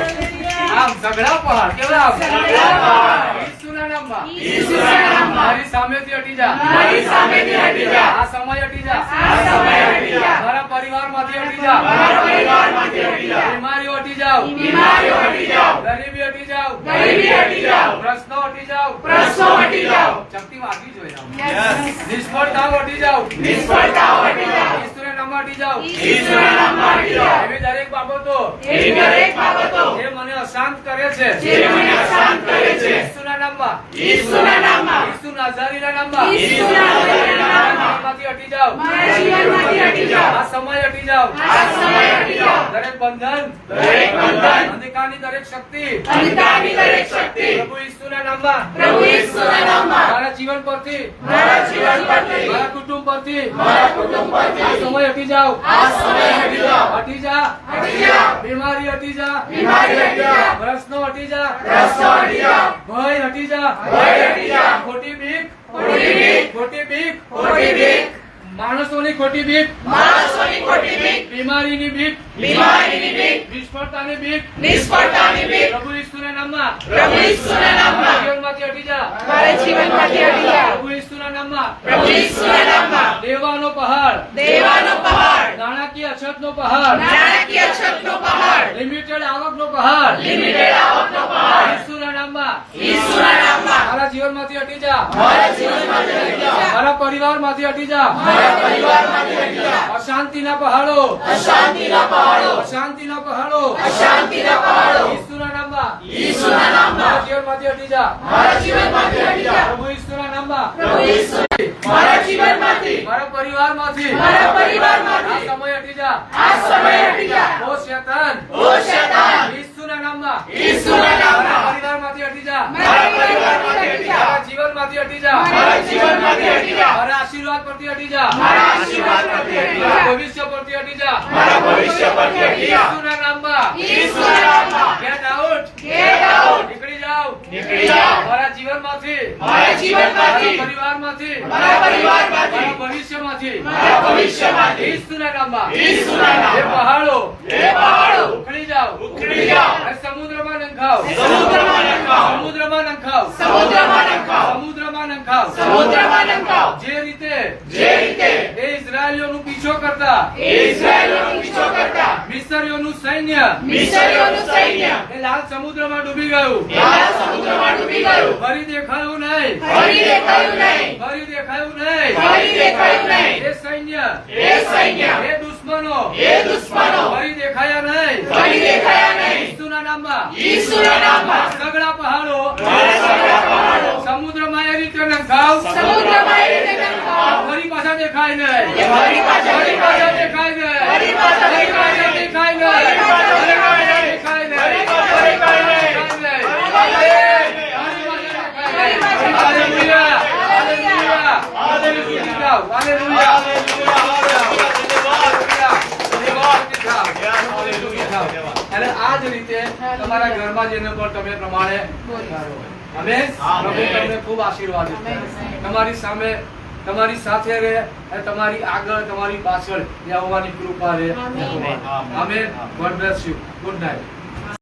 આમ સગળા પહાડ કેવડા આમ? સગળા પહાડ. ઈસુના નામમાં, ઈસુના નામમાં મારી સામેથી હટી જા, મારી સામેથી હટી જા. આ સમય હટી જા, આ સમય હટી જા. મારા પરિવારમાંથી હટી જા, મારા પરિવારમાંથી હટી જા. બીમારીઓ હટી જાવ, બીમારીઓ હટી જાઓ. ગરીબી હટી જાવ, ગરીબી હટી જાઓ. પ્રશ્નો હટી જાવ, પ્રશ્નો હટી જાઓ. ચપટી વાગી જોઈએ આમ. Yes. નિષ્ફળતાઓ હટી જાવ, નિષ્ફળતાઓ હટી જાઓ. ઈસુના નામમાં હટી જાવ. ઈસુના નામમાં હટી જાઓ. એવી દરેક બાબતો એવી દરેક બાબતો જે મને અશાંત કરે છે, જે મને અશાંત કરે છે, ઈસુના નામમાં, ઈસુના નામમાં, ઈસુ નાઝારીના નામમાં, ઈસુ નાઝારીના નામમાં જીવનમાંથી હટી જાઓ. મારા જીવનમાંથી હટી જાઓ. આ સમય હટી જાઓ. આ સમય હટી જાઓ. દરેક બંધન, દરેક બંધન, અંધકારની દરેક શક્તિ અંધકારની દરેક શક્તિ પ્રભુ ઈસુના નામમાં, પ્રભુ ઈસુના નામમાં મારા જીવન પરથી, મારા જીવન પરથી, મારા કુટુંબ પરથી, મારા કુટુંબ આ પરથી સમય હટી જાઓ. આ સમય હટી જાઓ. હટી જા. હટી જાઓ. બીમારી હટી જા. બીમારી હટી જાઓ. પ્રશ્નો હટી જા. પ્રશ્નો હટી જાઓ. ભય હટી જા. ભય હટી જાઓ. ખોટી બીક, ખોટી બીક, ખોટી બીક, ખોટી બીક, માણસોની ખોટી બીક, માણસોની ખોટી બીક, બીમારીની બીક, બીમારીની બીક, નિષ્ફળતાની બીક, નિષ્ફળતાની બીક પ્રભુ ઈસુના નામમાં, પ્રભુ ઈસુના નામમાં જીવનમાંથી હટી જા. મારા જીવનમાંથી હટી જાઓ. પ્રભુ ઈસુના નામમાં, પ્રભુ ઈસુના નામમાં દેવાનો પહાડ, દેવાનો પહાડ, નાણાકીય અછતનો પહાડ, નાણાકીય છતનો પહાડ, લિમિટેડ આવકનો પહાડ, લિમિટેડ આવકનો પહાડ ઈસુના નામમાં, ઈસુના નામમાં મારા જીવનમાંથી હટી જા. મારા જીવનમાંથી હટી જાઓ. મારા પરિવારમાંથી હટી જા. મારા પરિવારમાંથી હટી જાઓ. અશાંતિના પહાડો, અશાંતિના પહાડો, અશાંતિના પહાડો, અશાંતિના પહાડો ઈસુના નામમાં, ઈસુના નામમાં મારા જીવનમાંથી હટી જા. મારા જીવનમાંથી હટી જાઓ. પ્રભુ ઈસુના નામમાં, પ્રભુ ઈસુ મારા જીવનમાંથી, મારા પરિવારમાંથી, મારા પરિવારમાંથી આ સમય હટી જા. આ સમય હટી જાઓ. ઓ શેતાન, ઓ શૈતાન, ઈસુના નામમાં, ઈસુના નામમાં મારા પરિવારમાંથી હટી જા. મારા પરિવારમાંથી હટી જાઓ. મારા જીવનમાંથી હટી જા. મારા જીવનમાંથી હટી જાઓ. મારા આશીર્વાદ પરથી હટી જા. મારા આશીર્વાદ પરથી હટી મારા જાઓ. ભવિષ્ય પરથી હટી જા. મારા ભવિષ્ય પરથી હટી જાઓ. ઈસુના નામમાં, ઈસુના નામમાં ગેટ આઉટ, ગેટ આઉટ, નીકળી જાઓ. નીકળી જાઓ. મારા જીવનમાંથી, મારા જીવનમાંથી, મારા પરિવારમાંથી, મારા પરિવારમાંથી, મારા ભવિષ્યમાંથી, મારા ભવિષ્યમાંથી ઈસુના નામમાં, ઈસુના એ નામમાં પહાડો એ પહાડો ઉખડી જાઓ. ઉખડી જાઓ. અને સમુદ્રમાં નંખાઓ. સમુદ્રમાં નંખાઓ. સમુદ્રમાં નંખાઓ. સમુદ્રમાં નંખાઓ. સમુદ્રમાં નંખાઓ. સમુદ્રમાં નંખાઓ. જે રીતે જે રીતે એ ઇઝરાયલીઓનું પીછો કરતા એ ઇઝરાયેલોનો પીછો કરતા મિસ્રીઓનું સૈન્ય મિસ્રીઓનું સૈન્ય એ લાલ સમુદ્રમાં ડૂબી ગયું. લાલ સમુદ્રમાં ડૂબી ગયું. ફરી દેખાયું નહીં. ફરી દેખાયું નહીં. ફરી દેખાયું નહીં. ફરી દેખાયું નહીં. એ સૈન્ય, એ સૈન્ય, એ દુશ્મનો એ દુશ્મનો ફરી દેખાયા નહીં. ફરી દેખાયા નહીં. ઈસુના નામમાં ઈસુના નામમાં સગડા પહાડો મારા સગડા પહાડો સમુદ્રમાં એ રીતે નંખાવ. સમુદ્રમાં એ રીતે નંખાઓ. ફરી પાછા દેખાય નહીં. એ ફરી પાછા ફરી પાછા દેખાય નહીં. ફરી પાછા ફરી પાછા દેખાય નહીં. ફરી પાછા ફરી પાછા દેખાય દેખાય નહીં. ફરી પાછા દેખાય નહીં. હાલેલુયા. હાલેલુયા. હાલેલુયા. હાલેલુયા. અને આ જ રીતે તમારા ઘરમાં જેને પણ તમે પ્રમાણે અમે પ્રભુ તમને ખૂબ આશીર્વાદ આપે. તમારી સામે, તમારી સાથે રહે અને તમારી આગળ, તમારી પાછળ યહોવાની કૃપા રહે. Amen. God bless you. Good night.